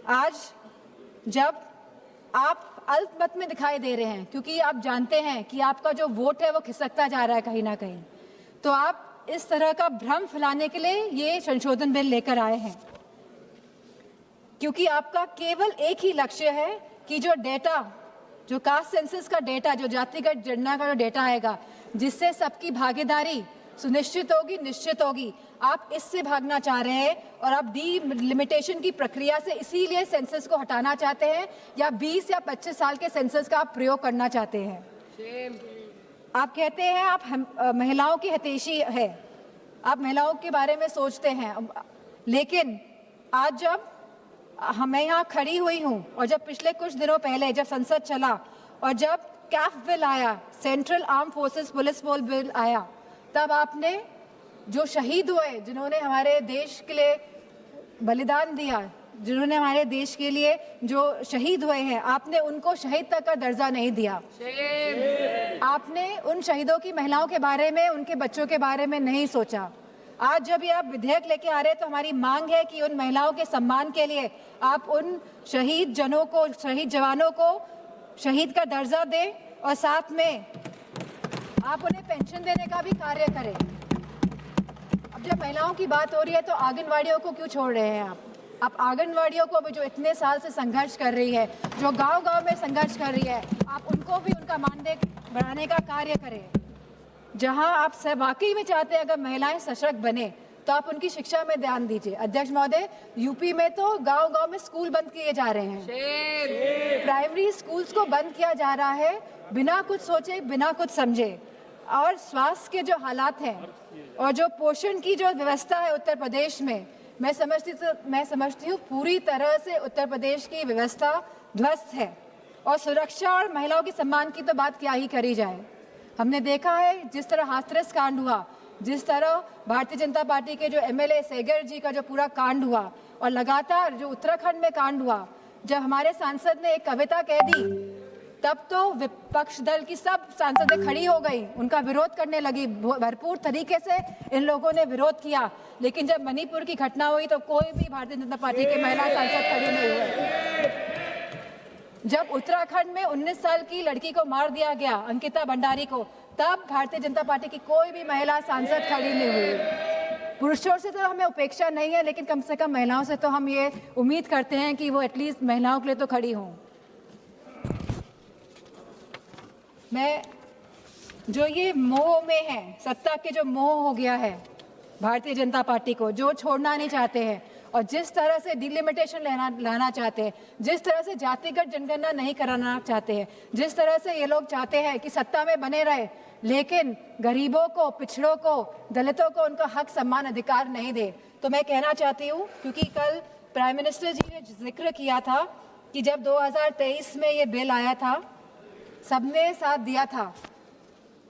आज जब आप अल्पमत में दिखाई दे रहे हैं, क्योंकि आप जानते हैं कि आपका जो वोट है वो खिसकता जा रहा है कहीं ना कहीं, तो आप इस तरह का भ्रम फैलाने के लिए ये संशोधन बिल लेकर आए हैं, क्योंकि आपका केवल एक ही लक्ष्य है कि जो डेटा, जो कास्ट सेंसस का डेटा, जो जातिगत जनगणना का जो डेटा आएगा, जिससे सबकी भागीदारी सुनिश्चित होगी, निश्चित होगी, आप इससे भागना चाह रहे हैं और आप डीलिमिटेशन की प्रक्रिया से इसीलिए सेंसस को हटाना चाहते हैं, या 20 या 25 साल के सेंसस का आप प्रयोग करना चाहते हैं। आप कहते हैं आप महिलाओं की हितैषी है, आप महिलाओं के बारे में सोचते हैं, लेकिन आज जब मैं यहाँ खड़ी हुई हूँ और जब पिछले कुछ दिनों पहले जब संसद चला और जब कैफ बिल आया, central arm forces police force bill आया, तब आपने जो शहीद हुए, जिन्होंने हमारे देश के लिए बलिदान दिया, जिन्होंने हमारे देश के लिए जो शहीद हुए हैं, आपने उनको शहीद तक का दर्जा नहीं दिया। आपने उन शहीदों की महिलाओं के बारे में, उनके बच्चों के बारे में नहीं सोचा। आज जब ये आप विधेयक लेके आ रहे हैं तो हमारी मांग है कि उन महिलाओं के सम्मान के लिए आप उन शहीद जनों को, शहीद जवानों को शहीद का दर्जा दें और साथ में आप उन्हें पेंशन देने का भी कार्य करें। अब जब महिलाओं की बात हो रही है तो आंगनवाड़ियों को क्यों छोड़ रहे हैं आप आंगनवाड़ियों को भी, जो इतने साल से संघर्ष कर रही है, जो गांव-गांव में संघर्ष कर रही है, आप उनको भी उनका मानदेय बढ़ाने का कार्य करें। जहां आप वाकई में चाहते हैं अगर महिलाएं सशक्त बने तो आप उनकी शिक्षा में ध्यान दीजिए। अध्यक्ष महोदय, यूपी में तो गांव-गांव में स्कूल बंद किए जा रहे हैं, प्राइमरी स्कूल्स को बंद किया जा रहा है बिना कुछ सोचे, बिना कुछ समझे। और स्वास्थ्य के जो हालात हैं और जो पोषण की जो व्यवस्था है उत्तर प्रदेश में, मैं समझती हूँ पूरी तरह से उत्तर प्रदेश की व्यवस्था ध्वस्त है। और सुरक्षा और महिलाओं के सम्मान की तो बात क्या ही करी जाए। हमने देखा है जिस तरह हाथरस कांड हुआ, जिस तरह भारतीय जनता पार्टी के जो एमएलए सेगर जी का जो पूरा कांड हुआ, और लगातार जो उत्तराखंड में कांड हुआ, जब हमारे सांसद ने एक कविता कह दी तब तो विपक्ष दल की सब सांसदें खड़ी हो गई, उनका विरोध करने लगी, भरपूर तरीके से इन लोगों ने विरोध किया। लेकिन जब मणिपुर की घटना हुई तो कोई भी भारतीय जनता पार्टी के महिला सांसद खड़ी नहीं हुए। जब उत्तराखंड में 19 साल की लड़की को मार दिया गया, अंकिता भंडारी को, तब भारतीय जनता पार्टी की कोई भी महिला सांसद खड़ी नहीं हुई। पुरुषों से तो हमें उपेक्षा नहीं है, लेकिन कम से कम महिलाओं से तो हम ये उम्मीद करते हैं कि वो एटलीस्ट महिलाओं के लिए तो खड़ी हों। मैं जो ये मोह में है, सत्ता के जो मोह हो गया है भारतीय जनता पार्टी को, जो छोड़ना नहीं चाहते हैं और जिस तरह से डिलिमिटेशन लाना चाहते हैं, जिस तरह से जातिगत जनगणना नहीं कराना चाहते हैं, जिस तरह से ये लोग चाहते हैं कि सत्ता में बने रहे लेकिन गरीबों को, पिछड़ों को, दलितों को उनका हक, सम्मान, अधिकार नहीं दे, तो मैं कहना चाहती हूँ, क्योंकि कल प्राइम मिनिस्टर जी ने जिक्र किया था कि जब 2023 में ये बिल आया था सबने साथ दिया था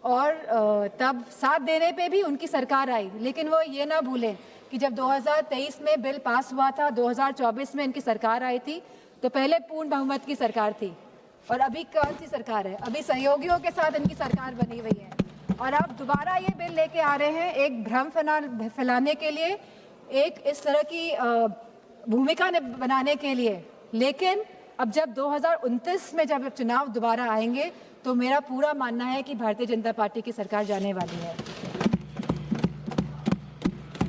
और तब साथ देने पे भी उनकी सरकार आई, लेकिन वो ये ना भूलें कि जब 2023 में बिल पास हुआ था, 2024 में इनकी सरकार आई थी, तो पहले पूर्ण बहुमत की सरकार थी और अभी कौन सी सरकार है? अभी सहयोगियों के साथ इनकी सरकार बनी हुई है और अब दोबारा ये बिल लेके आ रहे हैं एक भ्रम फैलाने के लिए, एक इस तरह की भूमिका बनाने के लिए। लेकिन अब जब 2029 में जब चुनाव दोबारा आएंगे तो मेरा पूरा मानना है कि भारतीय जनता पार्टी की सरकार जाने वाली है।